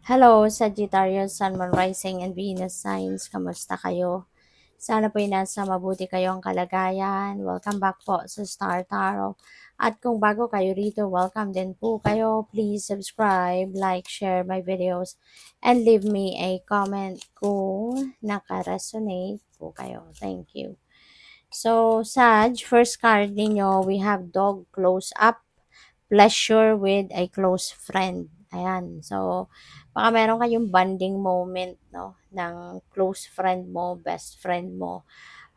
Hello, Sagittarius, Sun, Moon, Rising, and Venus signs. Kamusta kayo? Sana po nasa mabuti kayong kalagayan. Welcome back po sa Star Tarot. At kung bago kayo rito, welcome din po kayo. Please subscribe, like, share my videos, and leave me a comment kung naka-resonate po kayo. Thank you. So, Sag, first card ninyo, we have Dog Close Up, Pleasure with a Close Friend. Ayan. So, baka meron kayong bonding moment, no? Ng close friend mo, best friend mo.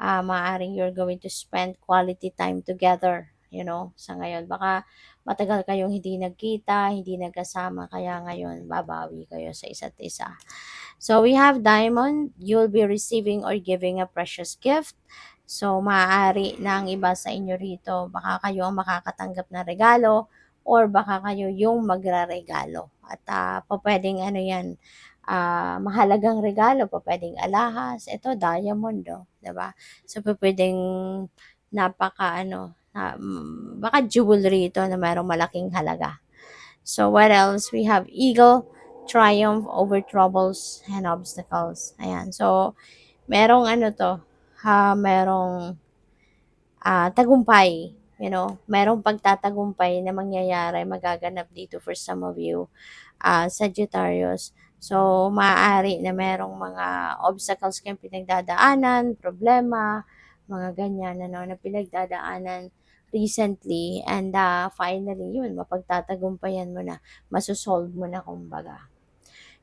Maaaring you're going to spend quality time together, sa ngayon. Baka matagal kayong hindi nagkita, hindi nagkasama, kaya ngayon babawi kayo sa isa't isa. So, we have Diamond. You'll be receiving or giving a precious gift. So, maaari na ang iba sa inyo rito, baka kayo ang makakatanggap na regalo or baka kayo yung magraregalo. At pwedeng ano yan, mahalagang regalo, pwedeng alahas. Ito, diamond, diba? So, pwedeng baka jewelry ito na mayroong malaking halaga. So, what else? We have Eagle, Triumph over Troubles and Obstacles. Ayan. So, merong merong tagumpay. Merong pagtatagumpay na mangyayari, magaganap dito for some of you, Sagittarius. So, maaari na merong mga obstacles kayong pinagdadaanan, problema, mga ganyan, na pinagdadaanan recently. And finally, yun, mapagtatagumpayan mo na, masosolve mo na kumbaga.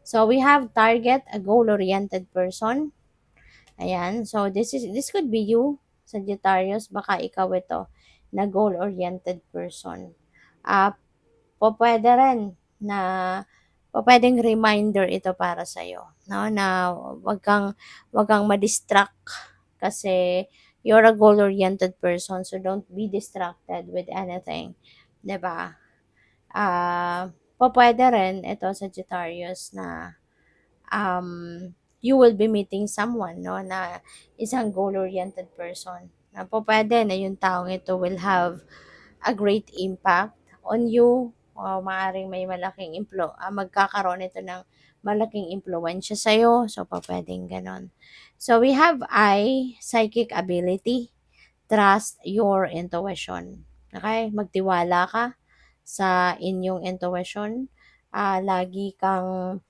So, we have target, a goal-oriented person. Ayan. So, this could be you, Sagittarius. Baka ikaw ito, na goal-oriented person. Pwede rin na pwedeng reminder ito para sa iyo, no? Na wag kang ma-distract kasi you're a goal-oriented person, so don't be distracted with anything, 'di ba? Pwede rin ito, Sagittarius, na you will be meeting someone, no, na isang goal-oriented person. Na pwede na yung taong ito will have a great impact on you. O maaaring may magkakaroon ito ng malaking impluensya sa'yo. So, pwedeng ganon. So, we have psychic ability. Trust your intuition. Okay? Magtiwala ka sa inyong intuition. Lagi kang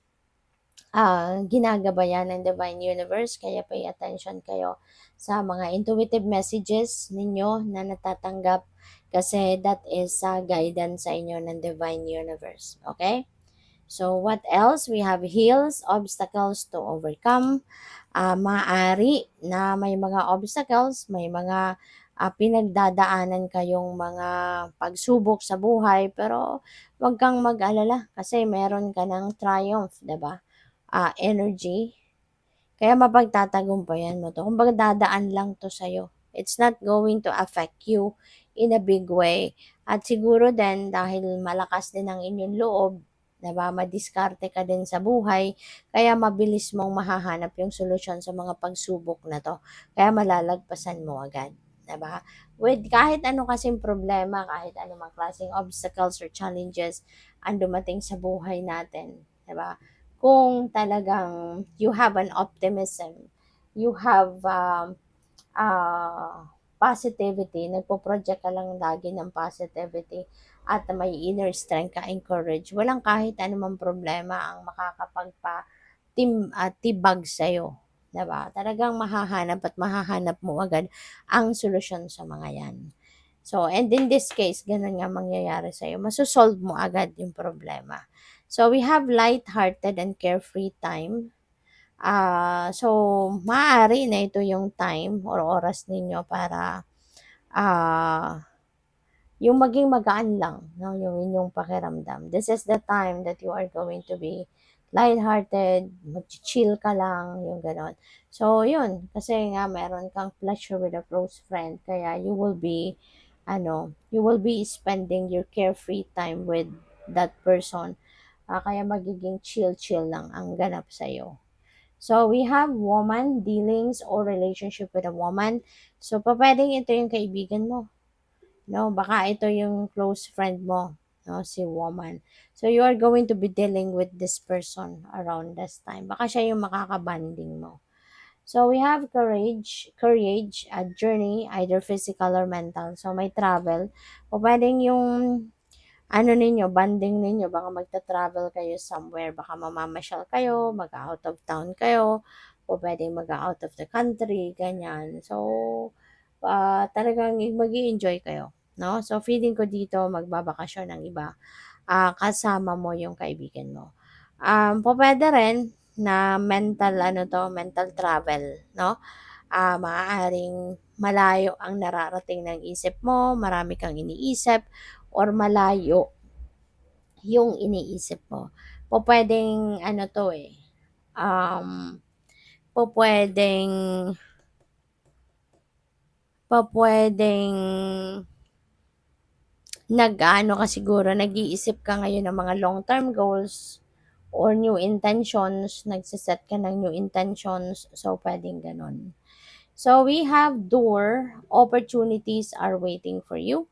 ginagabayan ng Divine Universe, kaya pay attention kayo sa mga intuitive messages ninyo na natatanggap kasi that is guidance sa inyo ng Divine Universe. Okay? So, what else? We have hills, obstacles to overcome. Maaari na may mga obstacles, may mga pinagdadaanan kayong mga pagsubok sa buhay, pero wag kang mag-alala kasi meron ka ng triumph, 'di ba? Energy. Kaya mapagtatagumpayan mo to. Kumbaga dadaan lang to sa'yo. It's not going to affect you in a big way. At siguro din dahil malakas din ang inyong loob, diba, madiskarte ka din sa buhay, kaya mabilis mong mahahanap yung solusyon sa mga pagsubok na to. Kaya malalagpasan mo agad. Diba? With kahit ano kasing problema, kahit anumang klaseng obstacles or challenges ang dumating sa buhay natin. Diba? Kung talagang you have an optimism, you have positivity, nagpo-project ka lang lagi ng positivity, at may inner strength ka, encourage, walang kahit anumang problema ang makakapagpa-tibag sa'yo. Diba? Talagang mahahanap mo agad ang solusyon sa mga yan. So, and in this case, ganun nga mangyayari sa'yo. Masosolve mo agad yung problema. So, we have light-hearted and carefree time. So, maaari na ito yung time or oras ninyo para yung maging magaan lang, no, yung inyong pakiramdam. This is the time that you are going to be light-hearted, mag-chill ka lang, yung gano'n. So, yun, kasi nga meron kang pleasure with a close friend, kaya you will be spending your carefree time with that person. Kaya magiging chill-chill lang ang ganap sa'yo. So, we have woman, dealings, or relationship with a woman. So, pwedeng ito yung kaibigan mo. No, baka ito yung close friend mo. no, si woman. So, you are going to be dealing with this person around this time. Baka siya yung makakabanding mo. So, we have courage, a journey, either physical or mental. So, may travel. O pwedeng yung ano ninyo, banding ninyo, baka magta-travel kayo somewhere, baka mamamasyal kayo, mag-out of town kayo, o pwedeng mag-out of the country, ganyan. So, talagang mag enjoy kayo, no? So, feeling ko dito, magbabakasyon ng iba, kasama mo yung kaibigan mo. Pwede rin na mental, ano to, mental travel, no? Maaaring malayo ang nararating ng isip mo, marami kang iniisip, or malayo yung iniisip mo. Pupuwedeng ano 'to, um, pupuwedeng pupuwedeng nag-aano ka siguro, nag-iisip ka ngayon ng mga long-term goals or new intentions, nagse-set ka ng new intentions, so puwedeng gano'n. So, we have door, opportunities are waiting for you,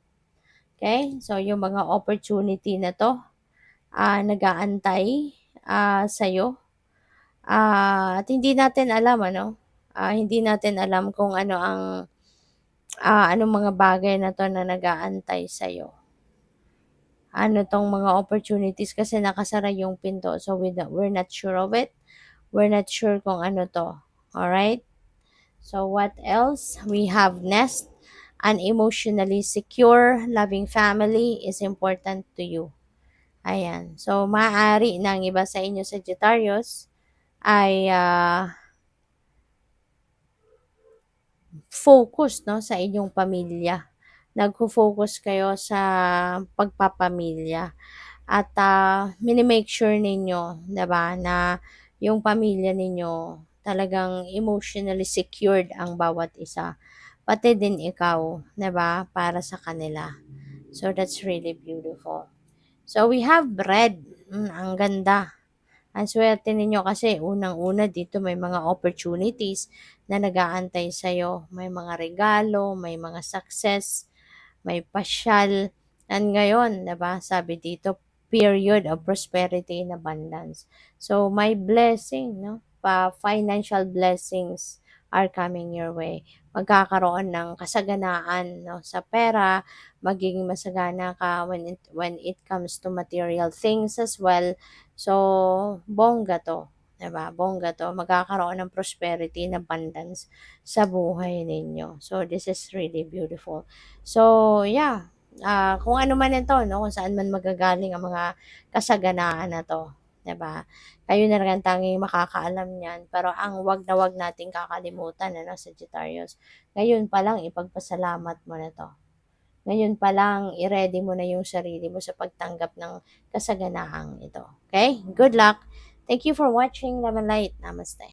okay? So, yung mga opportunity na 'to, nag-aantay, sa'yo. At hindi natin alam ano, hindi natin alam kung ano ang, anong mga bagay na 'to na nag-aantay sa'yo. Ano 'tong mga opportunities kasi nakasara yung pinto, so we're not sure of it. We're not sure kung ano 'to, alright? So what else? We have nest, an emotionally secure, loving family is important to you. Ayan. So maaari na ang iba sa inyo Sagittarius ay, focus 'no, sa inyong pamilya. Nagfo-focus kayo sa pagpapamilya at, mini-make sure ninyo, 'di ba, na yung pamilya ninyo talagang emotionally secured ang bawat isa, pati din ikaw, 'di ba, para sa kanila. So, that's really beautiful. So, we have red, ang ganda. Ang swerte ninyo kasi unang-una dito may mga opportunities na nag-aantay sa'yo. May mga regalo, may mga success, may pasyal. And ngayon, 'di ba, sabi dito, period of prosperity and abundance. So, may blessing, no? Financial blessings are coming your way. Magkakaroon ng kasaganaan, no, sa pera, magiging masagana ka when it comes to material things as well. So, bongga 'to, 'di ba? Bongga 'to. Magkakaroon ng prosperity and abundance sa buhay ninyo. So, this is really beautiful. So, yeah, kung ano man ito, no, kung saan man magagaling ang mga kasaganaan na 'to, 'di ba? Kayo na lang ang tanging makakaalam niyan. Pero ang 'wag na 'wag nating kakalimutan ano, Sagittarius, ngayon pa lang ipagpasalamat mo na 'to. Ngayon pa lang i-ready mo na yung sarili mo sa pagtanggap ng kasaganahang ito. Okay? Good luck. Thank you for watching. Love and light. Namaste.